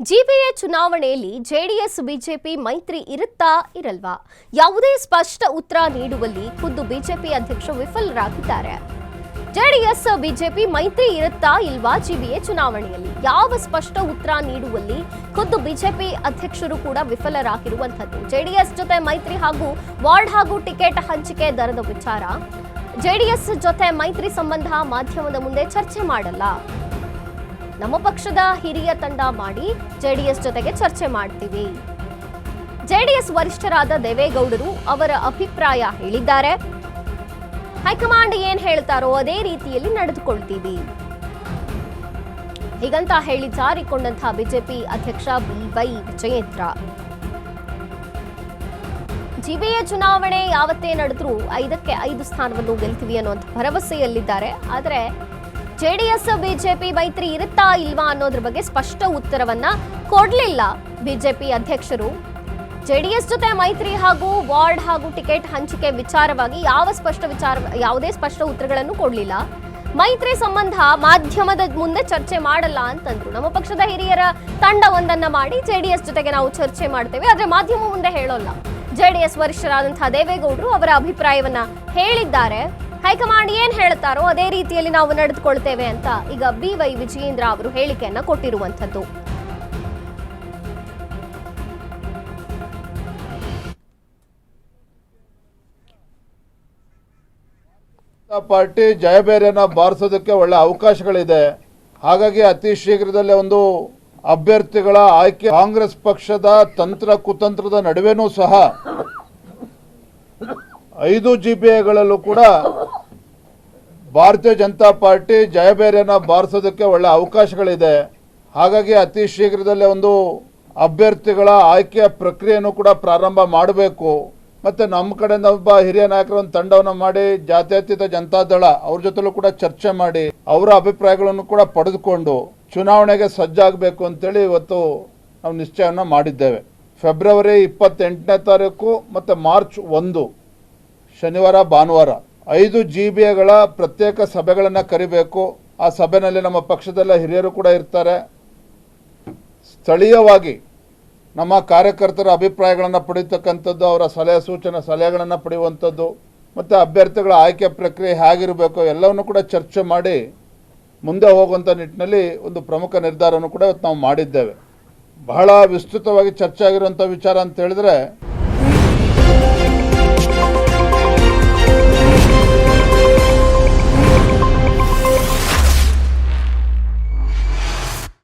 GBA ಚುನಾವಣೆಯಲ್ಲಿ JDS BJP ಮೈತ್ರಿ ಇರುತ್ತಾ ಇರಲ್ವಾ? ಯಾವುದೇ ಸ್ಪಷ್ಟ ಉತ್ತರ ನೀಡುವಲ್ಲಿ ಖುದ್ದು ಬಿಜೆಪಿ ಅಧ್ಯಕ್ಷರು ವಿಫಲರಾಗಿದ್ದಾರೆ. ಜೆಡಿಎಸ್ ಬಿಜೆಪಿ ಮೈತ್ರಿ ಇರುತ್ತಾ ಇಲ್ವಾ? ಜಿಬಿಎ ಚುನಾವಣೆಯಲ್ಲಿ ಯಾವ ಸ್ಪಷ್ಟ ಉತ್ತರ ನೀಡುವಲ್ಲಿ ಖುದ್ದು ಬಿಜೆಪಿ ಅಧ್ಯಕ್ಷರು ಕೂಡ ವಿಫಲರಾಗಿರುವಂಥದ್ದು. ಜೆಡಿಎಸ್ ಜೊತೆ ಮೈತ್ರಿ ಹಾಗೂ ವಾರ್ಡ್ ಹಾಗೂ ಟಿಕೆಟ್ ಹಂಚಿಕೆ ದರದ ವಿಚಾರ. ಜೆಡಿಎಸ್ ಜೊತೆ ಮೈತ್ರಿ ಸಂಬಂಧ ಮಾಧ್ಯಮದ ಮುಂದೆ ಚರ್ಚೆ ಮಾಡಲ್ಲ. ನಮ್ಮ ಪಕ್ಷದ ಹಿರಿಯ ತಂಡ ಮಾಡಿ ಜೆಡಿಎಸ್ ಜೊತೆಗೆ ಚರ್ಚೆ ಮಾಡ್ತೀವಿ. ಜೆಡಿಎಸ್ ವರಿಷ್ಠರಾದ ದೇವೇಗೌಡರು ಅವರ ಅಭಿಪ್ರಾಯ ಹೇಳಿದ್ದಾರೆ. ಹೈಕಮಾಂಡ್ ಏನ್ ಹೇಳ್ತಾರೋ ಅದೇ ರೀತಿಯಲ್ಲಿ ನಡೆದುಕೊಳ್ತೀವಿ ಹೀಗಂತ ಹೇಳಿ ಜಾರಿಕೊಂಡಂತಹ ಬಿಜೆಪಿ ಅಧ್ಯಕ್ಷ ಬಿವೈ ವಿಜಯೇಂದ್ರ. ಜಿಬಿಎ ಚುನಾವಣೆ ಯಾವತ್ತೇ ನಡೆದ್ರೂ 5ಕ್ಕೆ 5 ಸ್ಥಾನವನ್ನು ಗೆಲ್ತೀವಿ ಅನ್ನುವಂಥ ಭರವಸೆಯಲ್ಲಿದ್ದಾರೆ. ಆದರೆ ಜೆಡಿಎಸ್ ಬಿಜೆಪಿ ಮೈತ್ರಿ ಇರುತ್ತಾ ಇಲ್ವಾ ಅನ್ನೋದ್ರ ಬಗ್ಗೆ ಸ್ಪಷ್ಟ ಉತ್ತರವನ್ನ ಕೊಡ್ಲಿಲ್ಲ ಬಿಜೆಪಿ ಅಧ್ಯಕ್ಷರು. ಜೆಡಿಎಸ್ ಜೊತೆ ಮೈತ್ರಿ ಹಾಗೂ ವಾರ್ಡ್ ಹಾಗೂ ಟಿಕೆಟ್ ಹಂಚಿಕೆ ವಿಚಾರವಾಗಿ ಯಾವುದೇ ಸ್ಪಷ್ಟ ಉತ್ತರಗಳನ್ನು ಕೊಡ್ಲಿಲ್ಲ. ಮೈತ್ರಿ ಸಂಬಂಧ ಮಾಧ್ಯಮದ ಮುಂದೆ ಚರ್ಚೆ ಮಾಡಲ್ಲ ಅಂತಂದ್ರು. ನಮ್ಮ ಪಕ್ಷದ ಹಿರಿಯರ ತಂಡವೊಂದನ್ನ ಮಾಡಿ ಜೆಡಿಎಸ್ ಜೊತೆಗೆ ನಾವು ಚರ್ಚೆ ಮಾಡ್ತೇವೆ, ಆದ್ರೆ ಮಾಧ್ಯಮ ಮುಂದೆ ಹೇಳೋಲ್ಲ. ಜೆಡಿಎಸ್ ವರಿಷ್ಠರಾದಂತಹ ದೇವೇಗೌಡರು ಅವರ ಅಭಿಪ್ರಾಯವನ್ನ ಹೇಳಿದ್ದಾರೆ. ಹೈಕಮಾಂಡ್ ಏನ್ ಹೇಳ್ತಾರೋ ಅದೇ ರೀತಿಯಲ್ಲಿ ನಾವು ನಡೆದುಕೊಳ್ತೇವೆ ಅಂತ ಈಗ ಬಿವೈ ವಿಜಯೇಂದ್ರ ಅವರು ಹೇಳಿಕೆಯನ್ನ ಕೊಟ್ಟಿರುವಂತದ್ದು. ಪಾರ್ಟಿ ಜಯಬೇರಿಯನ್ನ ಬಾರಿಸೋದಕ್ಕೆ ಒಳ್ಳೆ ಅವಕಾಶಗಳಿದೆ. ಹಾಗಾಗಿ ಅತಿ ಶೀಘ್ರದಲ್ಲೇ ಒಂದು ಅಭ್ಯರ್ಥಿಗಳ ಆಯ್ಕೆ ಕಾಂಗ್ರೆಸ್ ಪಕ್ಷದ ತಂತ್ರ ಕುತಂತ್ರದ ನಡುವೆನೂ ಸಹ 5 ಜಿಬಿಎಗಳಲ್ಲೂ ಕೂಡ ಭಾರತೀಯ ಜನತಾ ಪಾರ್ಟಿ ಜಯಬೇರಿಯನ್ನ ಬಾರಿಸೋದಕ್ಕೆ ಒಳ್ಳೆ ಅವಕಾಶಗಳಿದೆ. ಹಾಗಾಗಿ ಅತಿ ಶೀಘ್ರದಲ್ಲೇ ಒಂದು ಅಭ್ಯರ್ಥಿಗಳ ಆಯ್ಕೆಯ ಪ್ರಕ್ರಿಯೆಯನ್ನು ಕೂಡ ಪ್ರಾರಂಭ ಮಾಡಬೇಕು. ಮತ್ತು ನಮ್ಮ ಕಡೆಯಿಂದ ಒಬ್ಬ ಹಿರಿಯ ನಾಯಕರ ಒಂದು ತಂಡವನ್ನು ಮಾಡಿ ಜಾತ್ಯತೀತ ಜನತಾದಳ ಅವ್ರ ಜೊತೆಲೂ ಕೂಡ ಚರ್ಚೆ ಮಾಡಿ ಅವರ ಅಭಿಪ್ರಾಯಗಳನ್ನು ಕೂಡ ಪಡೆದುಕೊಂಡು ಚುನಾವಣೆಗೆ ಸಜ್ಜಾಗಬೇಕು ಅಂತೇಳಿ ಇವತ್ತು ನಾವು ನಿಶ್ಚಯವನ್ನು ಮಾಡಿದ್ದೇವೆ. ಫೆಬ್ರವರಿ 28ನೇ ತಾರೀಕು ಮತ್ತು ಮಾರ್ಚ್ 1 ಶನಿವಾರ ಭಾನುವಾರ 5 ಜಿಬಿಎಗಳ ಪ್ರತ್ಯೇಕ ಸಭೆಗಳನ್ನು ಕರಿಬೇಕು. ಆ ಸಭೆಯಲ್ಲಿ ನಮ್ಮ ಪಕ್ಷದಲ್ಲ ಹಿರಿಯರು ಕೂಡ ಇರ್ತಾರೆ. ಸ್ಥಳೀಯವಾಗಿ ನಮ್ಮ ಕಾರ್ಯಕರ್ತರ ಅಭಿಪ್ರಾಯಗಳನ್ನು ಪಡೆಯತಕ್ಕಂಥದ್ದು, ಅವರ ಸಲಹೆಗಳನ್ನು ಪಡೆಯುವಂಥದ್ದು ಮತ್ತು ಅಭ್ಯರ್ಥಿಗಳ ಆಯ್ಕೆ ಪ್ರಕ್ರಿಯೆ ಹೇಗಿರಬೇಕು ಎಲ್ಲವನ್ನು ಕೂಡ ಚರ್ಚೆ ಮಾಡಿ ಮುಂದೆ ಹೋಗುವಂಥ ನಿಟ್ಟಿನಲ್ಲಿ ಒಂದು ಪ್ರಮುಖ ನಿರ್ಧಾರವನ್ನು ಕೂಡ ಇವತ್ತು ನಾವು ಮಾಡಿದ್ದೇವೆ. ಬಹಳ ವಿಸ್ತೃತವಾಗಿ ಚರ್ಚೆ ಆಗಿರುವಂಥ ವಿಚಾರ ಅಂತ ಹೇಳಿದ್ರೆ